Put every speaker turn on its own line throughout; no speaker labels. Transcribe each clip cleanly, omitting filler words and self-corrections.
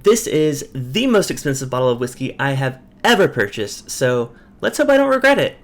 This is the most expensive bottle of whiskey I have ever purchased, so let's hope I don't regret it.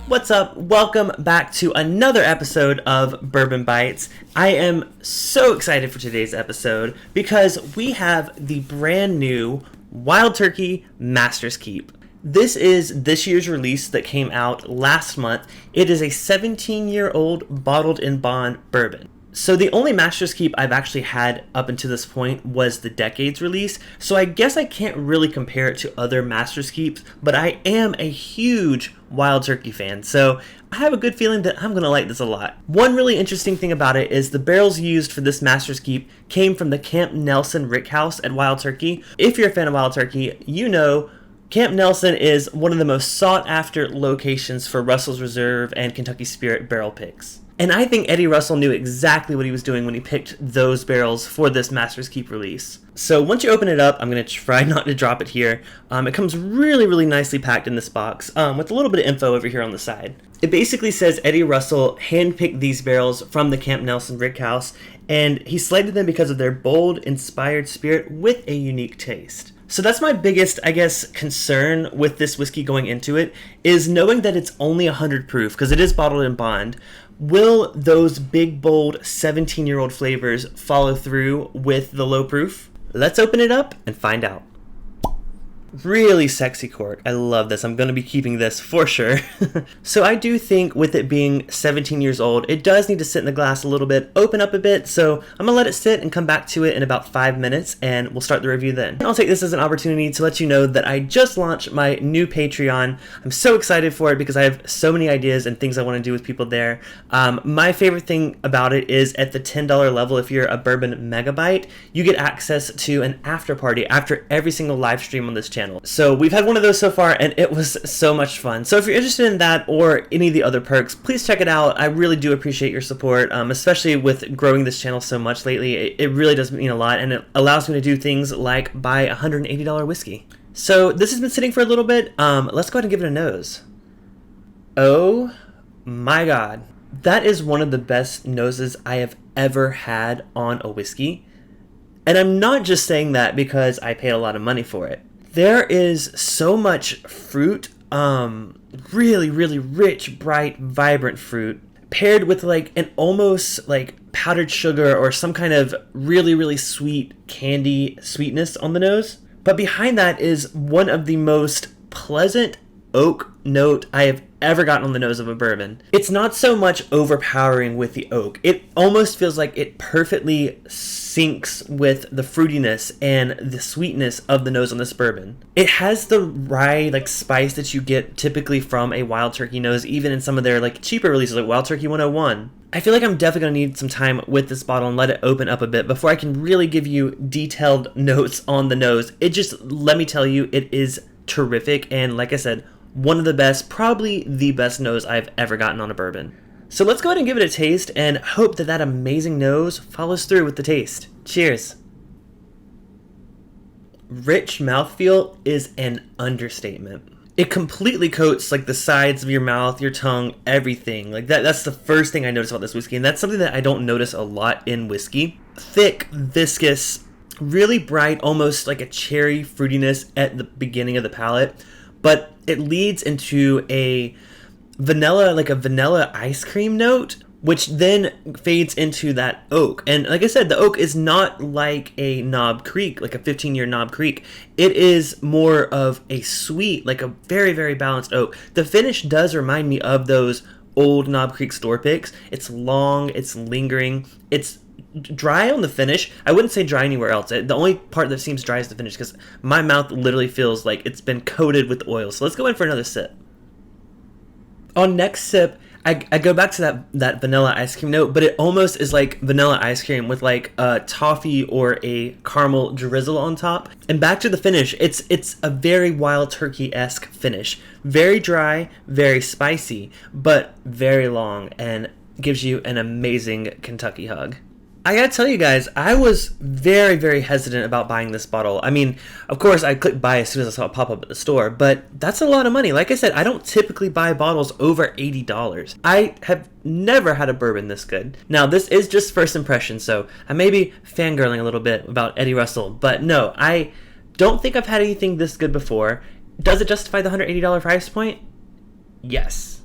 What's up? Welcome back to another episode of Bourbon Bites. I am so excited for today's episode because we have the brand new Wild Turkey Master's Keep. This is this year's release that came out last month. It is a 17-year-old bottled in bond bourbon. So the only Master's Keep I've actually had up until this point was the Decades release, so I guess I can't really compare it to other Master's Keeps, but I am a huge Wild Turkey fan, so I have a good feeling that I'm going to like this a lot. One really interesting thing about it is the barrels used for this Master's Keep came from the Camp Nelson Rickhouse at Wild Turkey. If you're a fan of Wild Turkey, you know Camp Nelson is one of the most sought after locations for Russell's Reserve and Kentucky Spirit barrel picks. And I think Eddie Russell knew exactly what he was doing when he picked those barrels for this Master's Keep release. So once you open it up, I'm going to try not to drop it here. It comes really nicely packed in this box with a little bit of info over here on the side. It basically says Eddie Russell handpicked these barrels from the Camp Nelson Rickhouse, and he selected them because of their bold, inspired spirit with a unique taste. So that's my biggest, I guess, concern with this whiskey going into it, is knowing that it's only 100 proof, because it is bottled in bond. Will those big, bold 17-year-old flavors follow through with the low proof? Let's open it up and find out. Really sexy cork. I love this. I'm going to be keeping this for sure. So I do think with it being 17 years old, it does need to sit in the glass a little bit, open up a bit. So I'm going to let it sit and come back to it in about 5 minutes and we'll start the review then. I'll take this as an opportunity to let you know that I just launched my new Patreon. I'm so excited for it because I have so many ideas and things I want to do with people there. My favorite thing about it is at the $10 level, if you're a Bourbon Megabyte, you get access to an after party after every single live stream on this channel. So we've had one of those so far and it was so much fun. So if you're interested in that or any of the other perks, please check it out. I really do appreciate your support, especially with growing this channel so much lately. It really does mean a lot, and it allows me to do things like buy a $180 whiskey. So this has been sitting for a little bit. Let's go ahead and give it a nose. Oh my God. That is one of the best noses I have ever had on a whiskey. And I'm not just saying that because I paid a lot of money for it. There is so much fruit, really rich, bright, vibrant fruit, paired with like an almost like powdered sugar or some kind of really sweet candy sweetness on the nose. But behind that is one of the most pleasant oak note I have ever gotten on the nose of a bourbon. It's not so much overpowering with the oak. It almost feels like it perfectly syncs with the fruitiness and the sweetness of the nose on this bourbon. It has the rye like spice that you get typically from a Wild Turkey nose, even in some of their like cheaper releases like Wild Turkey 101. I feel like I'm definitely going to need some time with this bottle and let it open up a bit before I can really give you detailed notes on the nose. It just, let me tell you, it is terrific, and like I said, one of the best, probably the best nose I've ever gotten on a bourbon. So let's go ahead and give it a taste and hope that that amazing nose follows through with the taste. Cheers. Rich mouthfeel is an understatement. It completely coats like the sides of your mouth, your tongue, everything. Like that's the first thing I notice about this whiskey, and that's something that I don't notice a lot in whiskey. Thick, viscous, really bright, almost like a cherry fruitiness at the beginning of the palate. But it leads into a vanilla ice cream note, which then fades into that oak. And like I said, the oak is not like a Knob Creek, like a 15-year Knob Creek. It is more of a sweet, like a very balanced oak. The finish does remind me of those old Knob Creek store picks. It's long, it's lingering, it's dry on the finish. I wouldn't say dry anywhere else. The only part that seems dry is the finish because my mouth literally feels like it's been coated with oil. So let's go in for another sip. On next sip, I go back to that vanilla ice cream note, but it almost is like vanilla ice cream with like a toffee or a caramel drizzle on top. And back to the finish, it's a very Wild Turkey-esque finish. Very dry, very spicy, but very long and gives you an amazing Kentucky hug. I gotta tell you guys, I was very, very hesitant about buying this bottle. I mean, of course, I clicked buy as soon as I saw it pop up at the store, but that's a lot of money. Like I said, I don't typically buy bottles over $80. I have never had a bourbon this good. Now, this is just first impression, so I may be fangirling a little bit about Eddie Russell, but no, I don't think I've had anything this good before. Does it justify the $180 price point? Yes,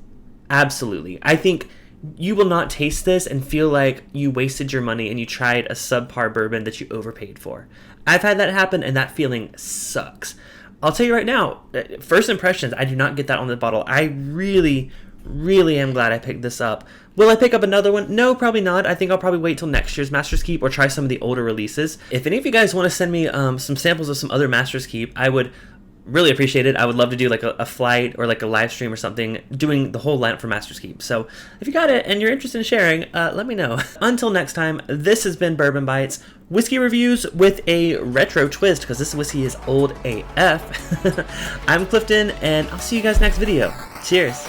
absolutely. I think you will not taste this and feel like you wasted your money and you tried a subpar bourbon that you overpaid for. I've had that happen, and that feeling sucks. I'll tell you right now, first impressions, I do not get that on the bottle. I really, really am glad I picked this up. Will I pick up another one? No, probably not. I think I'll probably wait till next year's Master's Keep or try some of the older releases. If any of you guys want to send me some samples of some other Master's Keep, I would really appreciate it. I would love to do like a flight or like a live stream or something doing the whole lineup for Master's Keep. So if you got it and you're interested in sharing, let me know. Until next time, this has been Bourbon Bites, whiskey reviews with a retro twist because this whiskey is old AF. I'm Clifton, and I'll see you guys next video. Cheers.